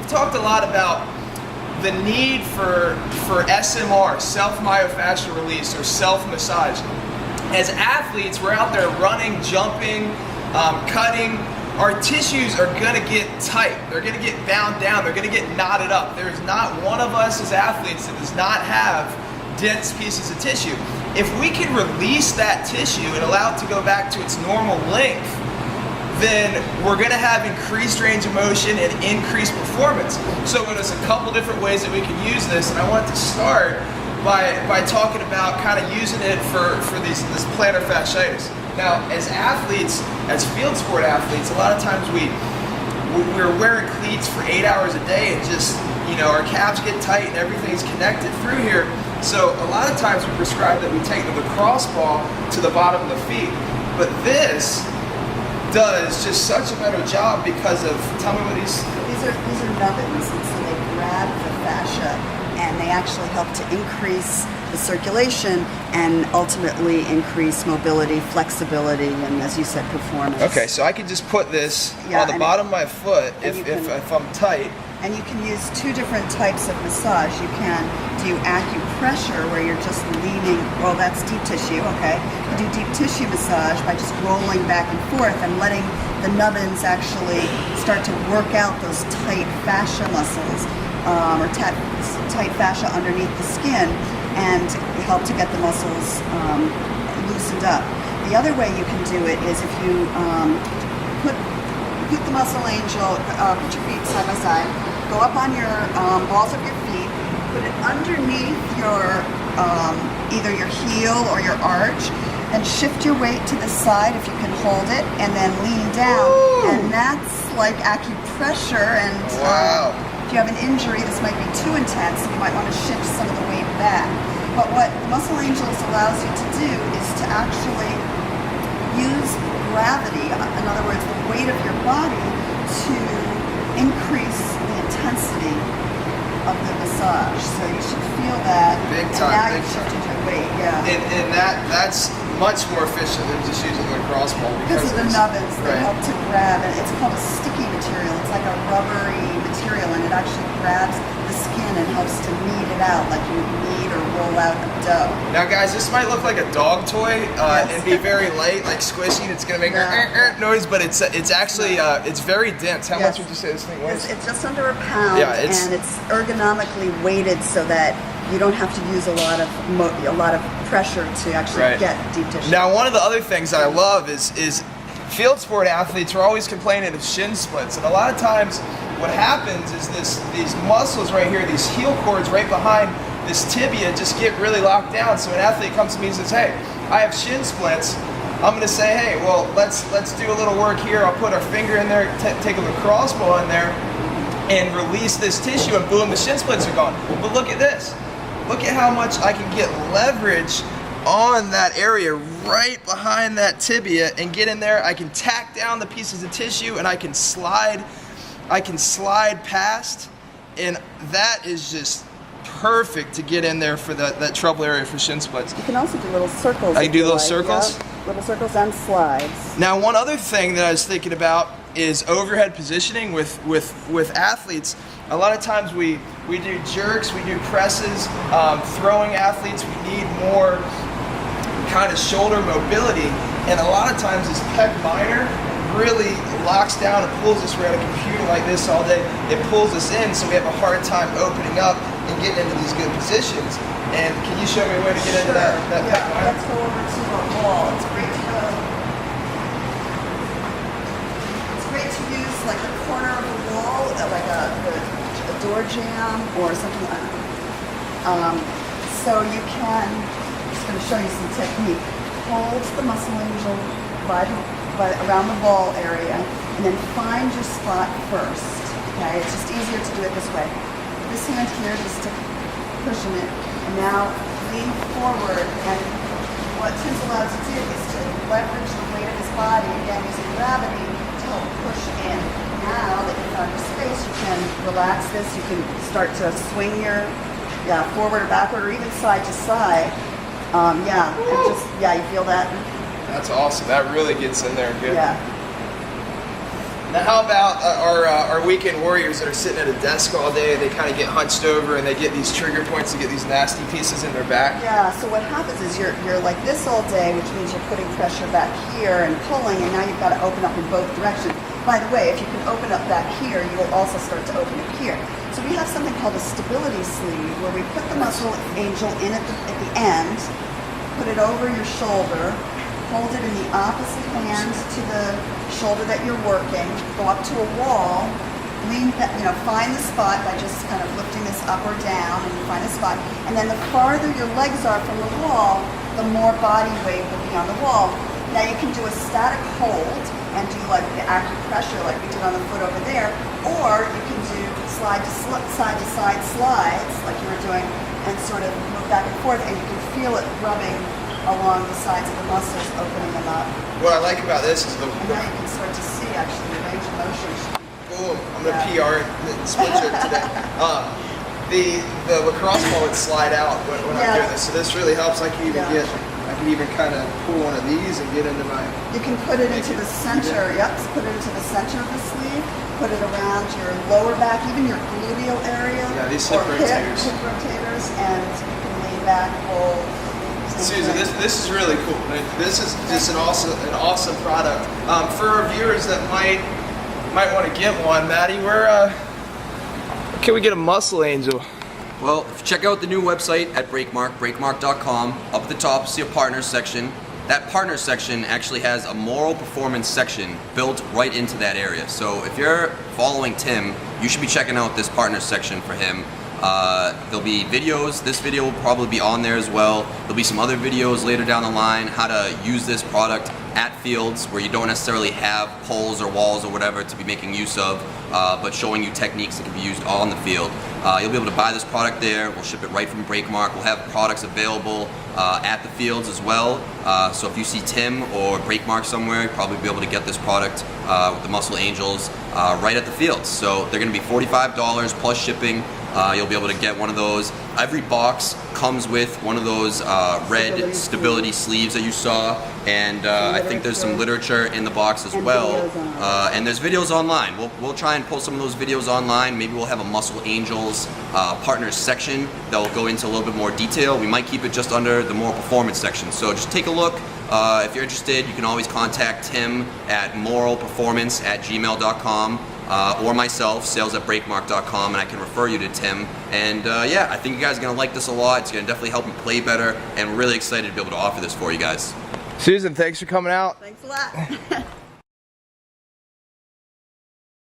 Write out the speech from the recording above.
talked a lot about the need for SMR, self-myofascial release, or self-massage. As athletes, we're out there running, jumping, cutting. Our tissues are gonna get tight. They're gonna get bound down. They're gonna get knotted up. There's not one of us as athletes that does not have dense pieces of tissue. If we can release that tissue and allow it to go back to its normal length, then we're gonna have increased range of motion and increased performance. So there's a couple different ways that we can use this, and I want to start by talking about kind of using it for this plantar fasciitis. Now, as athletes, as field sport athletes, a lot of times we're wearing cleats for 8 hours a day, and just, our calves get tight and everything's connected through here. So a lot of times we prescribe that we take the lacrosse ball to the bottom of the feet. But this does just such a better job because of, tell me what these are nubbins, and so they grab the fascia and they actually help to increase the circulation and ultimately increase mobility, flexibility, and as you said, performance. Okay, so I can just put this on the bottom of my foot if I'm tight. And you can use two different types of massage. You can do acupressure, where you're just leaning, well, that's deep tissue, okay? You do deep tissue massage by just rolling back and forth and letting the nubbins actually start to work out those tight fascia muscles, or tight fascia underneath the skin, and help to get the muscles loosened up. The other way you can do it is if you put the muscle angel, put your feet side by side, go up on your balls of your feet, put it underneath your either your heel or your arch, and shift your weight to the side if you can hold it, and then lean down. Ooh. And that's like acupressure. And wow. If you have an injury, this might be too intense, and you might want to shift some of the weight back. But what Muscle Angels allows you to do is to actually use gravity, in other words, the weight of your body, to increase the intensity of the massage. So you should feel that. Big time. And now big you've time. shifted your weight, yeah. And that's much more efficient than just using the lacrosse ball Because of the nubbins, they right. help to grab, and it's called a sticky material. It's like a rubbery material, and it actually grabs the skin and helps to knead it out like you would knead or roll out a dough. Now, guys, this might look like a dog toy and be very light, like squishy. And it's gonna make noise, but it's actually it's very dense. How much would you say this thing weighs? It's just under a pound, Yeah, and it's ergonomically weighted so that you don't have to use a lot of pressure to actually get deep tissue. Now, one of the other things that I love is field sport athletes are always complaining of shin splits, and a lot of times what happens is these muscles right here, these heel cords right behind this tibia, just get really locked down. So an athlete comes to me and says, "Hey, I have shin splits." I'm going to say, "Hey, well, let's do a little work here. I'll put our finger in there, take a lacrosse ball in there, and release this tissue, and boom, the shin splits are gone." But look at this. Look at how much I can get leverage on that area right behind that tibia and get in there. I can tack down the pieces of tissue, and I can slide past, and that is just perfect to get in there for that trouble area for shin splits. You can also do little circles. I can do little circles? Yep. Little circles and slides. Now, one other thing that I was thinking about is overhead positioning with athletes. A lot of times we do jerks, we do presses, throwing athletes, we need more kind of shoulder mobility, and a lot of times this pec minor really locks down and pulls us. We're at a computer like this all day. It pulls us in, so we have a hard time opening up and getting into these good positions. And can you show me a way to get into that pec minor? Let's go over to a wall. It's great to use like the corner of the wall, like a door jamb or something like that. So you can, I'm just going to show you some technique. Hold the Muscle Angel around the ball area, and then find your spot first. Okay, it's just easier to do it this way. This hand here just to cushion it, and now lean forward. And what Tim's allowed to do is to leverage the weight of his body, again using gravity, to help push in. Now that you found your space, you can relax this. You can start to swing your forward or backward, or even side to side. And you feel that? That's awesome. That really gets in there good. Yeah. Now how about our weekend warriors that are sitting at a desk all day, they kind of get hunched over and they get these trigger points to get these nasty pieces in their back? Yeah, so what happens is you're like this all day, which means you're putting pressure back here and pulling, and now you've got to open up in both directions. By the way, if you can open up back here, you will also start to open up here. So we have something called a stability sleeve where we put the muscle angel in at the end, put it over your shoulder, hold it in the opposite hand to the shoulder that you're working, go up to a wall, lean back, find the spot by just kind of lifting this up or down, and you find a spot. And then the farther your legs are from the wall, the more body weight will be on the wall. Now you can do a static hold and do like the acupressure like we did on the foot over there, or you can do side to side slides like you were doing and sort of move back and forth, and you can feel it rubbing along the sides of the muscles, opening them up. What I like about this is And now you can start to see actually the range of motion. boom, I'm gonna PR the split shirt today. The lacrosse ball would slide out when I'm doing this, so this really helps. I can even kind of pull one of these and get into my. You can put it into the center. Yep, put it into the center of the sleeve. Put it around your lower back, even your gluteal area. Yeah, these hip rotators. Hip rotators, and you can lean back, hold. Susan, this is really cool. This is just an awesome product. For our viewers that might want to get one, Maddie, where can we get a muscle angel? Well, check out the new website at breakmark.com. Up at the top, see a partners section. That partners section actually has a Morrill performance section built right into that area. So if you're following Tim, you should be checking out this partners section for him. There'll be videos. This video will probably be on there as well. There'll be some other videos later down the line, how to use this product at fields where you don't necessarily have poles or walls or whatever to be making use of, but showing you techniques that can be used on the field. You'll be able to buy this product there. We'll ship it right from Breakmark. We'll have products available at the fields as well. So if you see Tim or Breakmark somewhere, you'll probably be able to get this product with the Muscle Angels right at the fields. So they're going to be $45 plus shipping. You'll be able to get one of those. Every box comes with one of those red stability sleeves that you saw, and I think there's some literature in the box as well. And there's videos online. We'll try and post some of those videos online. Maybe we'll have a Muscle Angels partners section that will go into a little bit more detail. We might keep it just under the more performance section. So just take a look. If you're interested, you can always contact Tim at morrillperformance@gmail.com. Or myself, sales@breakmark.com, and I can refer you to Tim. And yeah, I think you guys are going to like this a lot. It's going to definitely help you play better, and we're really excited to be able to offer this for you guys. Susan, thanks for coming out. Thanks a lot.